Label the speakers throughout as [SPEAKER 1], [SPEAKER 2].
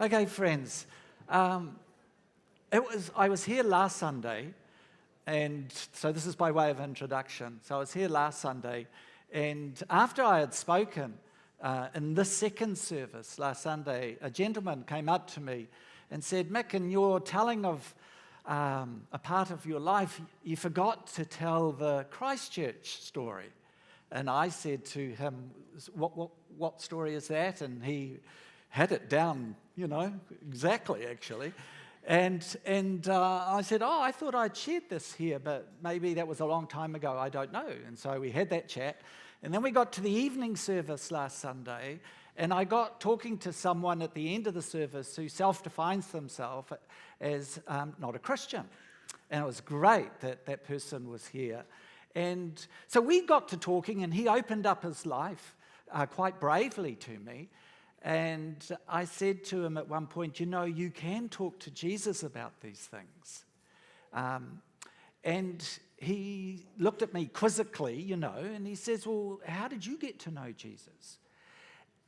[SPEAKER 1] Okay, friends. I was here last Sunday, and so this is by way of introduction. So I was here last Sunday, and after I had spoken in this second service last Sunday, a gentleman came up to me and said, "Mick, in your telling of a part of your life, you forgot to tell the Christchurch story." And I said to him, what story is that? And he had it down, exactly, actually. And I said, I thought I'd shared this here, but maybe that was a long time ago, I don't know. And so we had that chat. And then we got to the evening service last Sunday, and I got talking to someone at the end of the service who self-defines themselves as not a Christian. And it was great that that person was here. And so we got to talking, and he opened up his life quite bravely to me. And I said to him at one point, you can talk to Jesus about these things. And he looked at me quizzically, and he says, well, how did you get to know Jesus?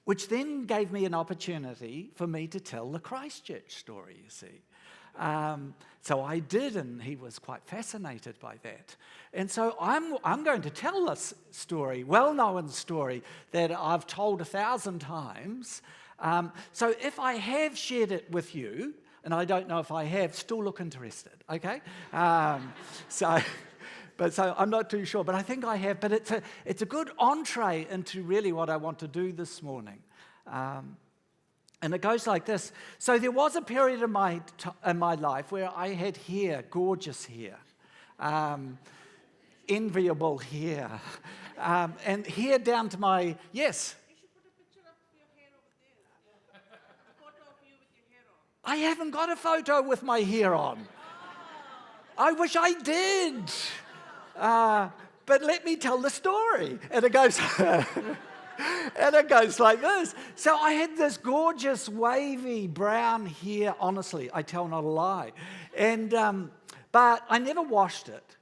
[SPEAKER 1] Which then gave me an opportunity for me to tell the Christchurch story, you see. So I did, and he was quite fascinated by that. And so I'm going to tell this story, well-known story that I've told 1,000 times. So if I have shared it with you, and I don't know if I have, still look interested, okay? So I'm not too sure, but I think I have. But it's a good entree into really what I want to do this morning. And it goes like this. So there was a period in my life where I had hair, gorgeous hair, enviable hair, and hair down to my, yes?
[SPEAKER 2] You should put a picture of your hair over there. A photo of you with your hair on.
[SPEAKER 1] I haven't got a photo with my hair on. I wish I did. But let me tell the story. And it goes... And it goes like this. So I had this gorgeous, wavy, brown hair, honestly, I tell not a lie. And but I never washed it.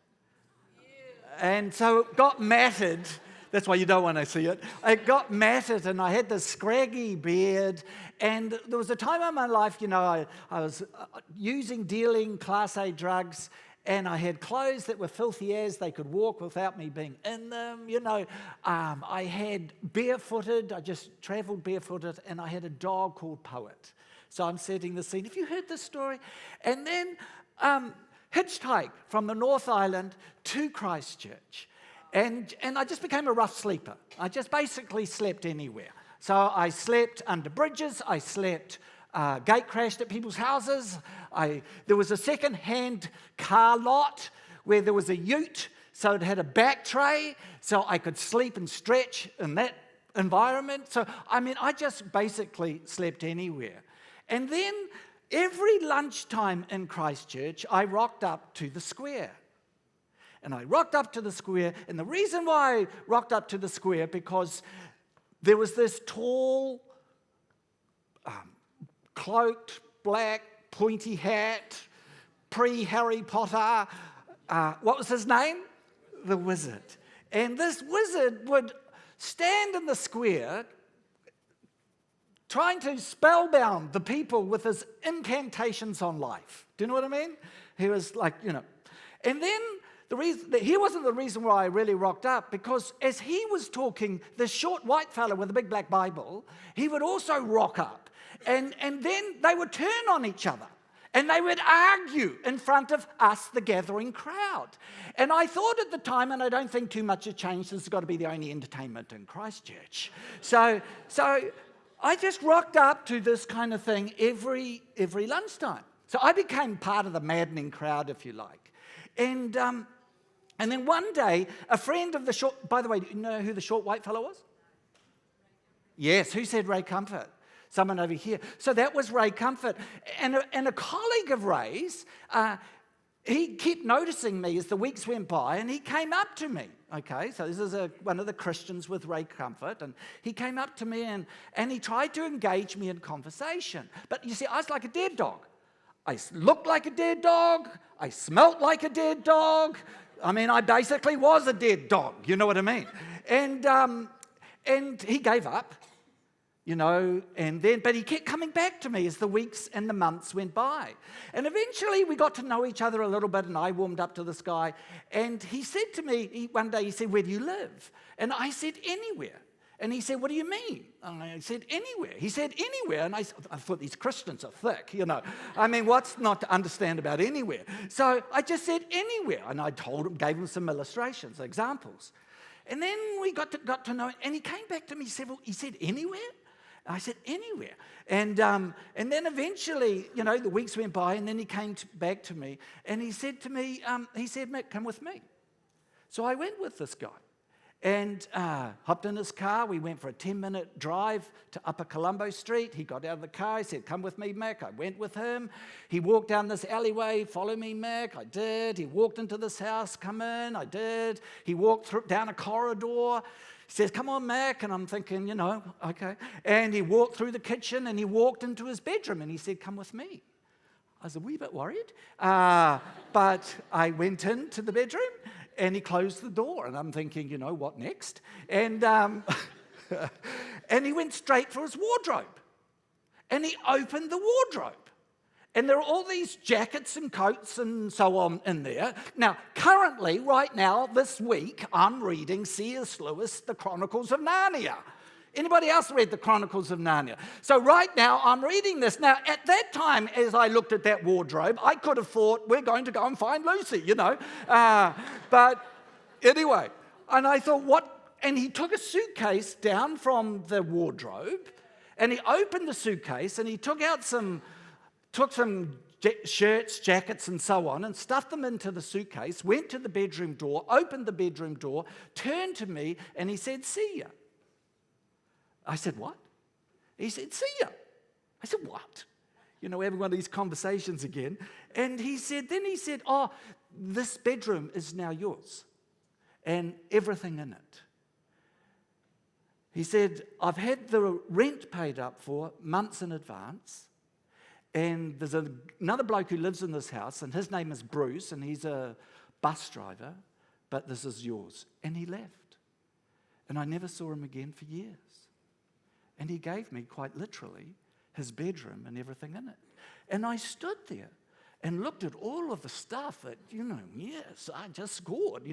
[SPEAKER 1] And so it got matted. That's why you don't want to see it. It got matted, and I had this scraggy beard. And there was a time in my life, I was dealing Class A drugs, and I had clothes that were filthy as they could walk without me being in them. I had barefooted, I just traveled barefooted, and I had a dog called Poet. So I'm setting the scene. Have you heard this story? And then hitchhiked from the North Island to Christchurch. And I just became a rough sleeper. I just basically slept anywhere. So I slept under bridges, I slept gate crashed at people's houses. There was a second-hand car lot where there was a ute, so it had a back tray, so I could sleep and stretch in that environment. So, I just basically slept anywhere. And then every lunchtime in Christchurch, I rocked up to the square. And I rocked up to the square, and the reason why I rocked up to the square, because there was this tall, cloaked, black, pointy hat, pre-Harry Potter. What was his name? The Wizard. And this wizard would stand in the square trying to spellbound the people with his incantations on life. Do you know what I mean? He was like, And then he wasn't the reason why I really rocked up, because as he was talking, this short white fella with a big black Bible, he would also rock up. And then they would turn on each other, and they would argue in front of us, the gathering crowd. And I thought at the time, and I don't think too much has changed, this has got to be the only entertainment in Christchurch. So I just rocked up to this kind of thing every lunchtime. So I became part of the maddening crowd, if you like. And then one day, a friend of the short... By the way, do you know who the short white fellow was? Yes, who said Ray Comfort? Someone over here. So that was Ray Comfort. And a colleague of Ray's, he kept noticing me as the weeks went by, and he came up to me. Okay, so this is one of the Christians with Ray Comfort, and he came up to me and he tried to engage me in conversation. But you see, I was like a dead dog. I looked like a dead dog. I smelt like a dead dog. I basically was a dead dog. You know what I mean? And he gave up. but he kept coming back to me as the weeks and the months went by. And eventually we got to know each other a little bit, and I warmed up to this guy. And he said to me, one day he said, "Where do you live?" And I said, "Anywhere." And he said, "What do you mean?" And I said, "Anywhere." He said, "Anywhere." And I thought, these Christians are thick, I mean, what's not to understand about anywhere? So I just said, "Anywhere." And I gave him some illustrations, examples. And then we got to know, and he came back to me, he said, "Anywhere?" I said, "Anywhere." And then eventually, the weeks went by, and then he came back to me, and he said to me, "Mick, come with me." So I went with this guy, and hopped in his car. We went for a 10-minute drive to Upper Colombo Street. He got out of the car. He said, "Come with me, Mick." I went with him. He walked down this alleyway. "Follow me, Mick." I did. He walked into this house. "Come in." I did. He walked down a corridor. He says, "Come on, Mick." And I'm thinking, okay. And he walked through the kitchen, and he walked into his bedroom, and he said, "Come with me." I was a wee bit worried. But I went into the bedroom, and he closed the door, and I'm thinking, what next? And and he went straight for his wardrobe, and he opened the wardrobe, and there are all these jackets and coats and so on in there. Now, currently, right now, this week, I'm reading C.S. Lewis, The Chronicles of Narnia. Anybody else read The Chronicles of Narnia? So right now, I'm reading this. Now, at that time, as I looked at that wardrobe, I could have thought, we're going to go and find Lucy, But anyway, and I thought, what? And he took a suitcase down from the wardrobe, and he opened the suitcase, and he took some shirts, jackets, and so on, and stuffed them into the suitcase, went to the bedroom door, opened the bedroom door, turned to me, and he said, "See ya." I said, "What?" He said, "See ya." I said, "What?" Having one of these conversations again. And he said, "Oh, this bedroom is now yours, and everything in it." He said, "I've had the rent paid up for months in advance, and there's another bloke who lives in this house, and his name is Bruce, and he's a bus driver, but this is yours." And he left. And I never saw him again for years. And he gave me, quite literally, his bedroom and everything in it. And I stood there and looked at all of the stuff that, yes, I just scored,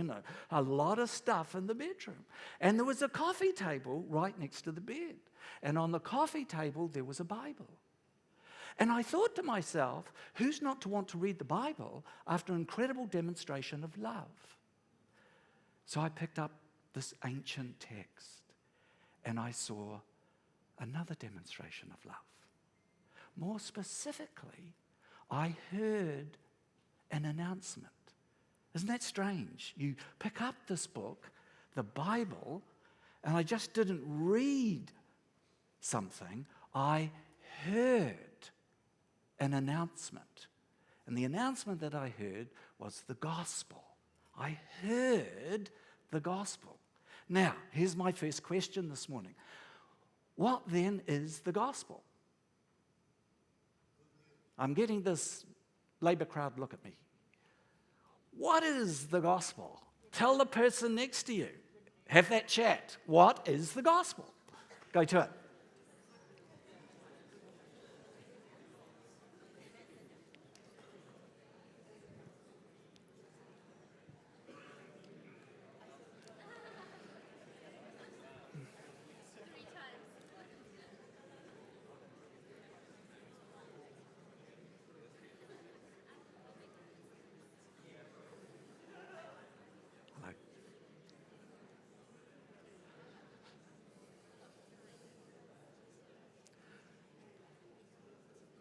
[SPEAKER 1] a lot of stuff in the bedroom. And there was a coffee table right next to the bed. And on the coffee table, there was a Bible. And I thought to myself, who's not to want to read the Bible after an incredible demonstration of love? So I picked up this ancient text, and I saw another demonstration of love. More specifically, I heard an announcement. Isn't that strange? You pick up this book, the Bible, and I just didn't read something, I heard an announcement. And the announcement that I heard was the gospel. I heard the gospel. Now, here's my first question this morning. What then is the gospel? I'm getting this Labour crowd look at me. What is the gospel? Tell the person next to you. Have that chat. What is the gospel? Go to it.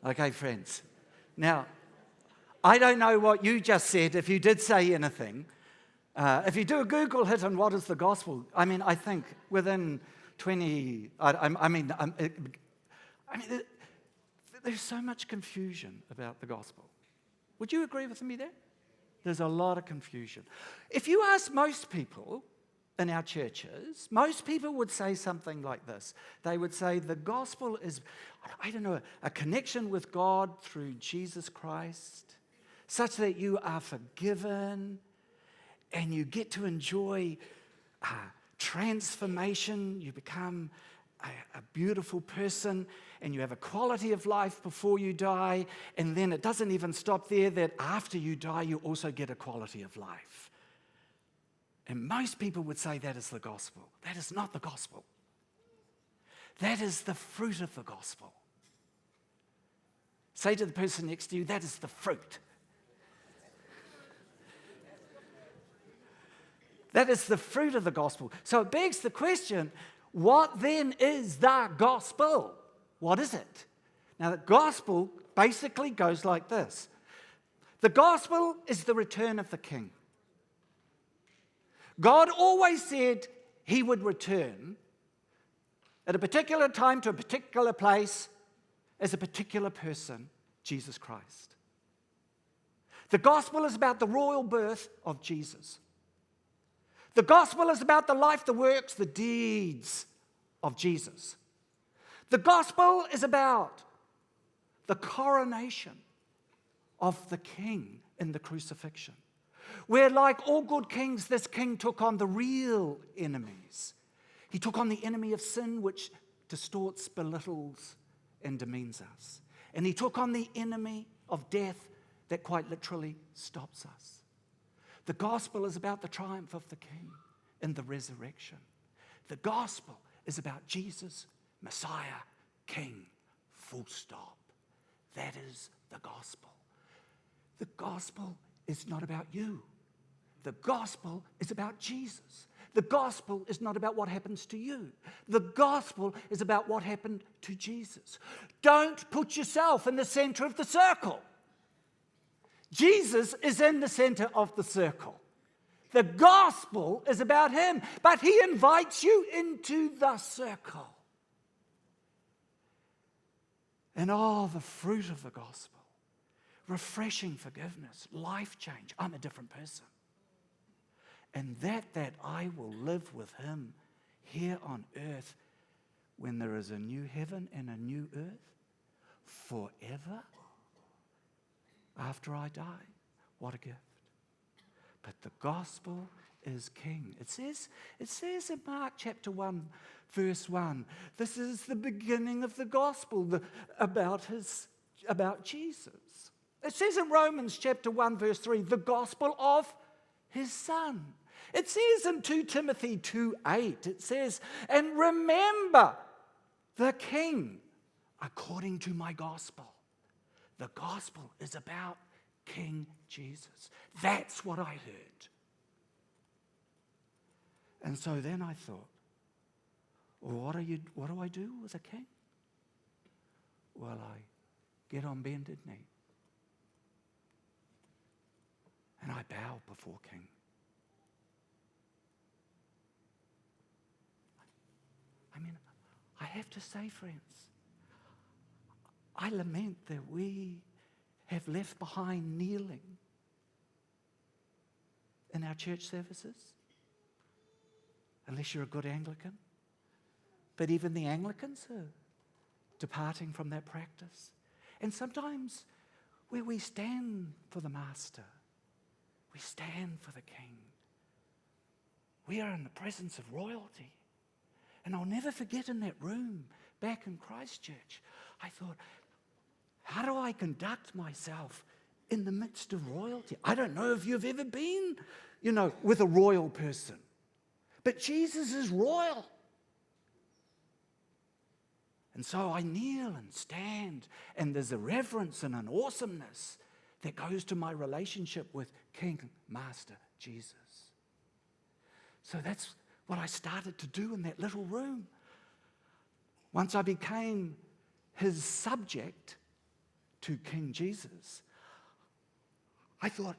[SPEAKER 1] Okay, friends. Now, I don't know what you just said, if you did say anything. If you do a Google hit on what is the gospel, I think within 20, there's so much confusion about the gospel. Would you agree with me there? There's a lot of confusion. If you ask most people in our churches, most people would say something like this. They would say the gospel is, a connection with God through Jesus Christ, such that you are forgiven and you get to enjoy transformation. You become a beautiful person, and you have a quality of life before you die, and then it doesn't even stop there, that after you die, you also get a quality of life. And most people would say that is the gospel. That is not the gospel. That is the fruit of the gospel. Say to the person next to you, that is the fruit. That is the fruit of the gospel. So it begs the question, what then is the gospel? What is it? Now, the gospel basically goes like this. The gospel is the return of the king. God always said he would return at a particular time to a particular place as a particular person, Jesus Christ. The gospel is about the royal birth of Jesus. The gospel is about the life, the works, the deeds of Jesus. The gospel is about the coronation of the king in the crucifixion, where, like all good kings, this king took on the real enemies. He took on the enemy of sin, which distorts, belittles, and demeans us. And he took on the enemy of death that quite literally stops us. The gospel is about the triumph of the king in the resurrection. The gospel is about Jesus, Messiah, King, full stop. That is the gospel. The gospel is not about you. The gospel is about Jesus. The gospel is not about what happens to you. The gospel is about what happened to Jesus. Don't put yourself in the center of the circle. Jesus is in the center of the circle. The gospel is about him, but he invites you into the circle. And the fruit of the gospel, refreshing forgiveness, life change. I'm a different person. And that I will live with him here on earth when there is a new heaven and a new earth forever after I die. What a gift. But the gospel is king. It says in Mark chapter 1, verse 1, this is the beginning of the gospel about Jesus. It says in Romans chapter 1, verse 3, the gospel of his son. It says in 2 Timothy 2:8, it says, and remember the king according to my gospel. The gospel is about King Jesus. That's what I heard. And so then I thought, well, what do I do with a king? Well, I get on bended knee and I bow before King. I mean, I have to say, friends, I lament that we have left behind kneeling in our church services, unless you're a good Anglican. But even the Anglicans are departing from that practice. And sometimes where we stand for the Master, we stand for the King. We are in the presence of royalty. And I'll never forget in that room back in Christchurch, I thought, how do I conduct myself in the midst of royalty? I don't know if you've ever been, with a royal person. But Jesus is royal. And so I kneel and stand, and there's a reverence and an awesomeness that goes to my relationship with King, Master, Jesus. So that's what I started to do in that little room. Once I became his subject to King Jesus, I thought,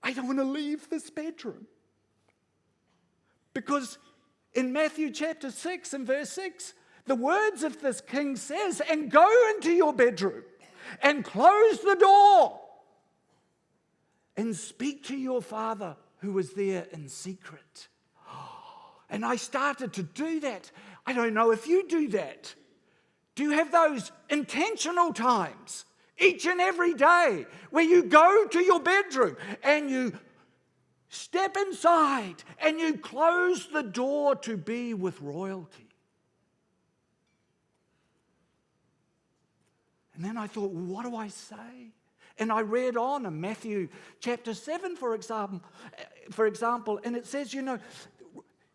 [SPEAKER 1] I don't want to leave this bedroom. Because in Matthew chapter 6 and verse 6, the words of this king says, and go into your bedroom and close the door and speak to your Father who is there in secret. And I started to do that. I don't know if you do that. Do you have those intentional times each and every day where you go to your bedroom and you step inside and you close the door to be with royalty? And then I thought, what do I say? And I read on in Matthew chapter 7, for example, and it says,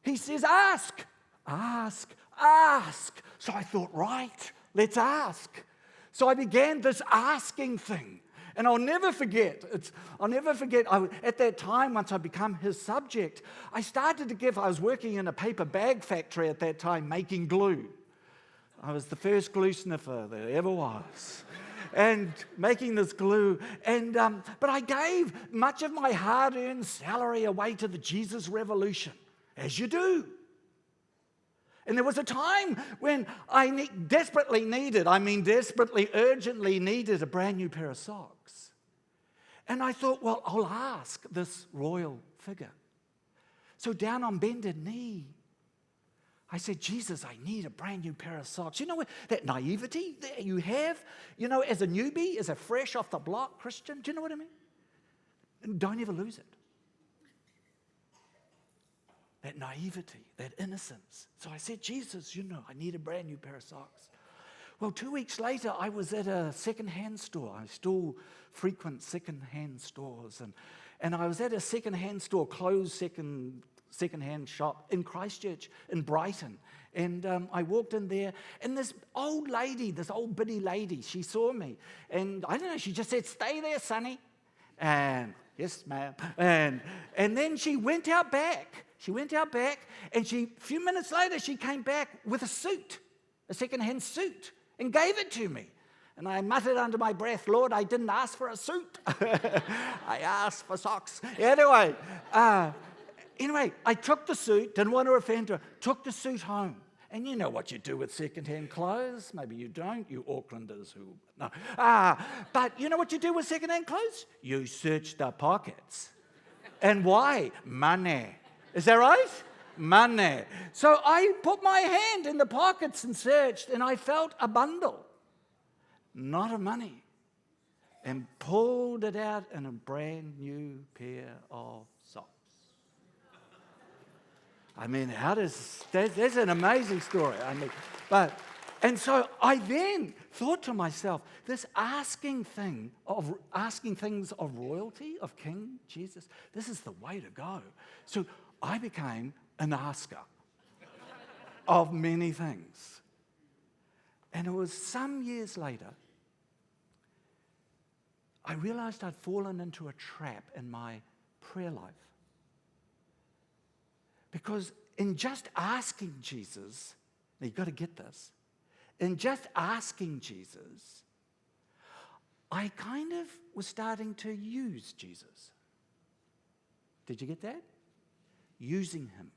[SPEAKER 1] he says, ask, ask, ask. So I thought, right, let's ask. So I began this asking thing. And I'll never forget, at that time, once I became his subject, I was working in a paper bag factory at that time, making glue. I was the first glue sniffer there ever was. And making this glue. But I gave much of my hard-earned salary away to the Jesus Revolution, as you do. And there was a time when I desperately, urgently needed a brand new pair of socks. And I thought, well, I'll ask this royal figure. So down on bended knee, I said, Jesus, I need a brand new pair of socks. You know that naivety that you have, as a newbie, as a fresh off the block Christian? Do you know what I mean? And don't ever lose it. That naivety, that innocence. So I said, Jesus, I need a brand new pair of socks. Well, 2 weeks later, I was at a second-hand store. I still frequent second-hand stores. And I was at a second-hand store, closed second-hand shop in Christchurch, in Brighton. And I walked in there, and this old bitty lady, she saw me. And I don't know, she just said, stay there, sonny. And, yes, ma'am. And then she went out back. And a few minutes later, she came back with a suit, a second-hand suit, and gave it to me. And I muttered under my breath, Lord, I didn't ask for a suit. I asked for socks. Anyway, I took the suit, didn't want to offend her, took the suit home. And you know what you do with second-hand clothes. Maybe you don't, you Aucklanders who... No. But you know what you do with second-hand clothes? You search the pockets. And why? Money. Is that right? Money. So I put my hand in the pockets and searched, and I felt a bundle, not of money, and pulled it out in a brand new pair of socks. That's an amazing story. And so I then thought to myself, this asking things of royalty, of King Jesus, this is the way to go. So I became an asker of many things. And it was some years later, I realized I'd fallen into a trap in my prayer life. Because in just asking Jesus, now you've got to get this, in just asking Jesus, I kind of was starting to use Jesus. Did you get that? Using him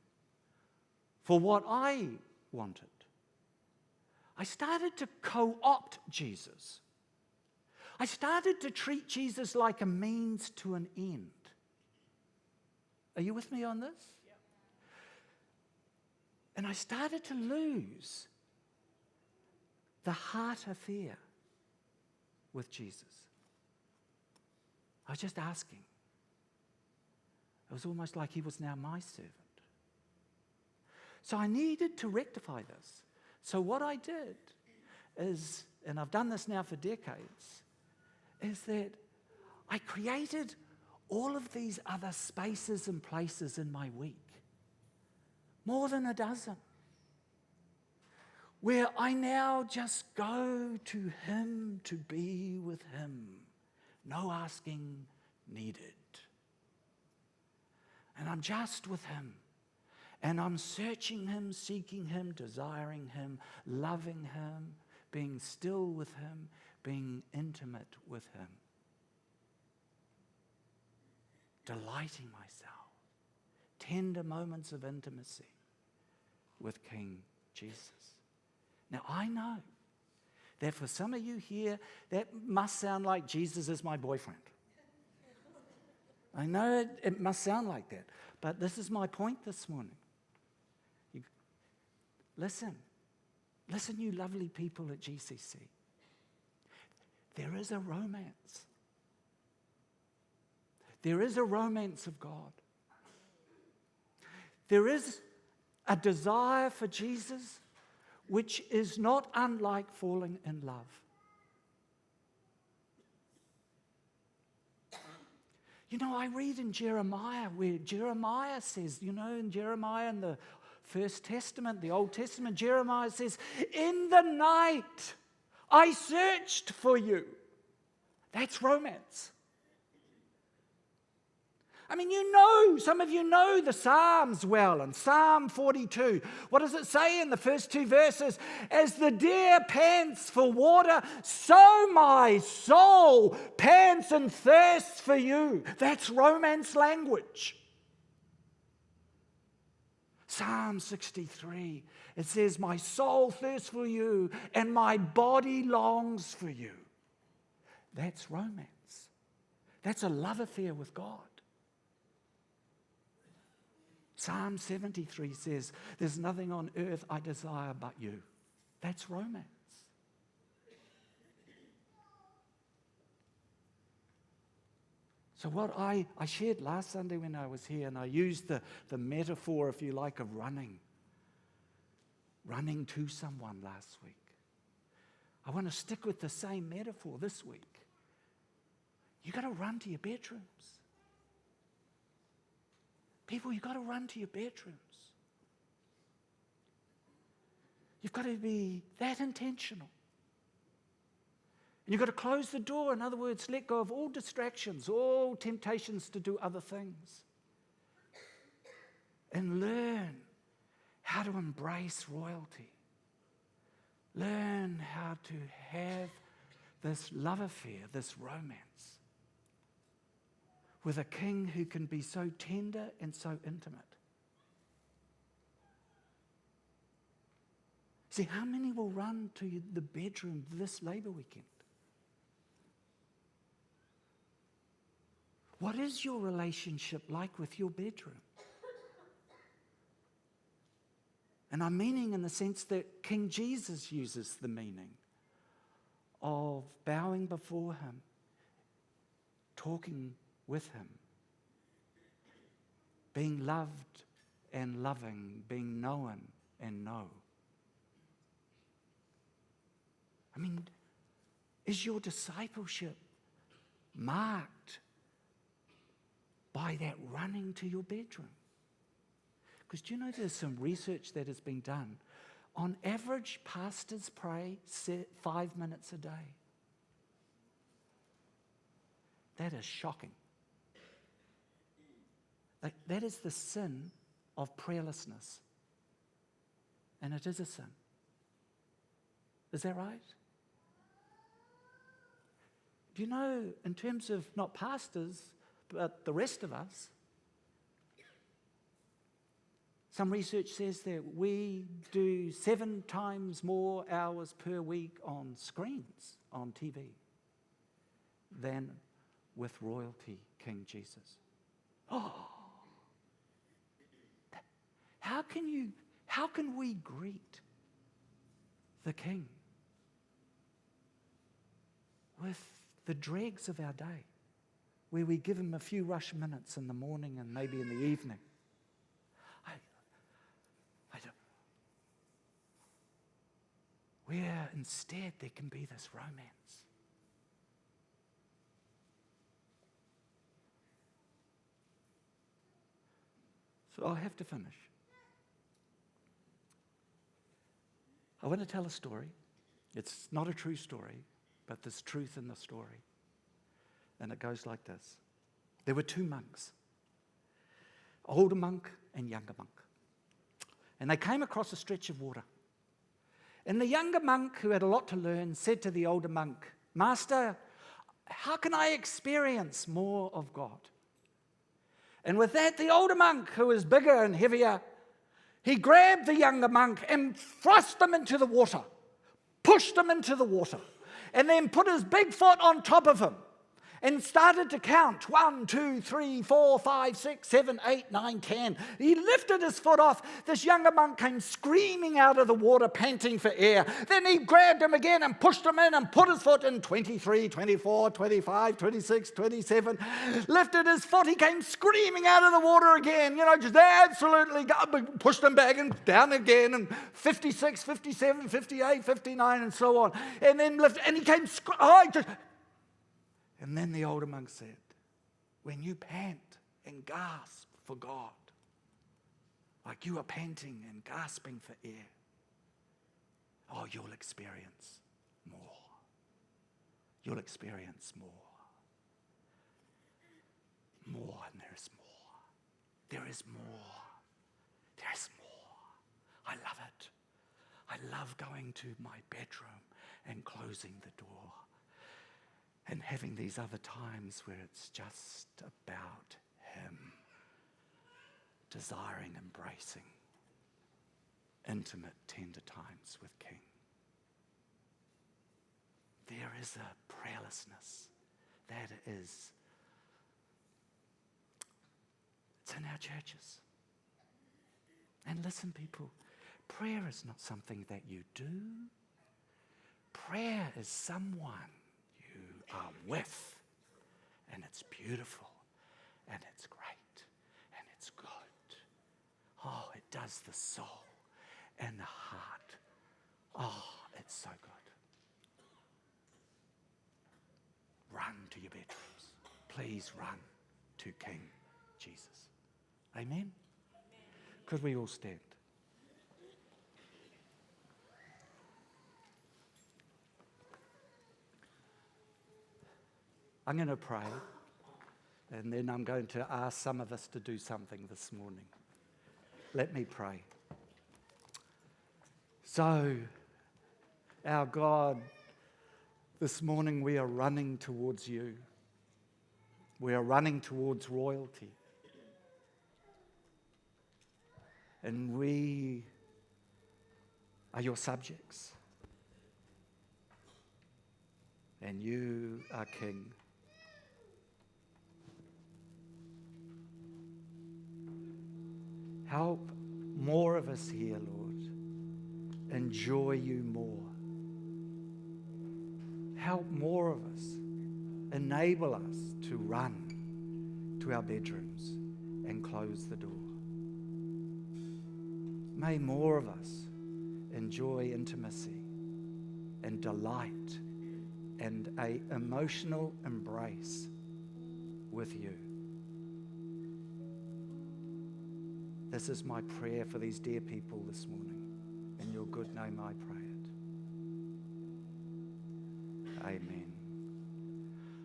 [SPEAKER 1] for what I wanted. I started to co-opt Jesus. I started to treat Jesus like a means to an end. Are you with me on this? Yeah. And I started to lose the heart affair with Jesus. I was just asking. It was almost like he was now my servant. So I needed to rectify this. So what I did is, and I've done this now for decades, is that I created all of these other spaces and places in my week, more than a dozen, where I now just go to him to be with him, no asking needed. And I'm just with him. And I'm searching him, seeking him, desiring him, loving him, being still with him, being intimate with him. Delighting myself. Tender moments of intimacy with King Jesus. Now I know that for some of you here, that must sound like Jesus is my boyfriend. I know it must sound like that, but this is my point this morning. Listen, you lovely people at GCC. There is a romance. There is a romance of God. There is a desire for Jesus which is not unlike falling in love. You know, I read in Jeremiah where Jeremiah says, you know, in Jeremiah in the First Testament, the Old Testament, Jeremiah says, in the night I searched for you. That's romance. I mean, you know, some of you know the Psalms well. And Psalm 42, what does it say in the first two verses? As the deer pants for water, so my soul pants and thirsts for you. That's romance language. Psalm 63, it says, my soul thirsts for you and my body longs for you. That's romance. That's a love affair with God. Psalm 73 says, there's nothing on earth I desire but you. That's romance. So what I shared last Sunday when I was here, and I used the metaphor, if you like, of running to someone last week. I want to stick with the same metaphor this week. You've got to run to your bedrooms. People, you've got to run to your bedrooms. You've got to be that intentional. And you've got to close the door. In other words, let go of all distractions, all temptations to do other things. And learn how to embrace royalty. Learn how to have this love affair, this romance, with a king who can be so tender and so intimate. See, how many will run to the bedroom this Labour weekend? What is your relationship like with your bedroom? And I'm meaning in the sense that King Jesus uses the meaning of bowing before him, talking with him, being loved and loving, being known and know. I mean, is your discipleship marked by that running to your bedroom? Because do you know there's some research that has been done? On average, pastors pray 5 minutes a day. That is shocking. That is the sin of prayerlessness. And it is a sin. Is that right? Do you know, in terms of not pastors, but the rest of us, some research says that we do 7 times more hours per week on screens, on TV, than with royalty, King Jesus. Oh! How can we greet the King with the dregs of our day, where we give him a few rush minutes in the morning and maybe in the evening? Where instead there can be this romance. So I'll have to finish. I want to tell a story. It's not a true story, but there's truth in the story. And it goes like this. There were 2 monks, older monk and younger monk. And they came across a stretch of water. And the younger monk, who had a lot to learn, said to the older monk, "Master, how can I experience more of God?" And with that, the older monk, who was bigger and heavier, he grabbed the younger monk and thrust him into the water, pushed him into the water, and then put his big foot on top of him and started to count. 1, 2, 3, 4, 5, 6, 7, 8, 9, 10. He lifted his foot off. This younger monk came screaming out of the water, panting for air. Then he grabbed him again and pushed him in and put his foot in. 23, 24, 25, 26, 27. Lifted his foot. He came screaming out of the water again. You know, just absolutely pushed him back and down again. And 56, 57, 58, 59, and so on. And then lifted, and he came, And then the older monk said, when you pant and gasp for God, like you are panting and gasping for air, oh, you'll experience more. You'll experience more. More, and there is more. There is more. There is more. I love it. I love going to my bedroom and closing the door and having these other times where it's just about Him, desiring, embracing intimate, tender times with King. There is a prayerlessness that is, it's in our churches. And listen, people, prayer is not something that you do. Prayer is someone you are with, and it's beautiful, and it's great, and it's good. Oh, it does the soul and the heart. Oh, it's so good. Run to your bedrooms. Please run to King Jesus. Amen? Could we all stand? I'm going to pray, and then I'm going to ask some of us to do something this morning. Let me pray. So, our God, this morning we are running towards you. We are running towards royalty. And we are your subjects. And you are King. Help more of us here, Lord, enjoy you more. Help more of us, enable us to run to our bedrooms and close the door. May more of us enjoy intimacy and delight and an emotional embrace with you. This is my prayer for these dear people this morning. In your good name I pray it. Amen.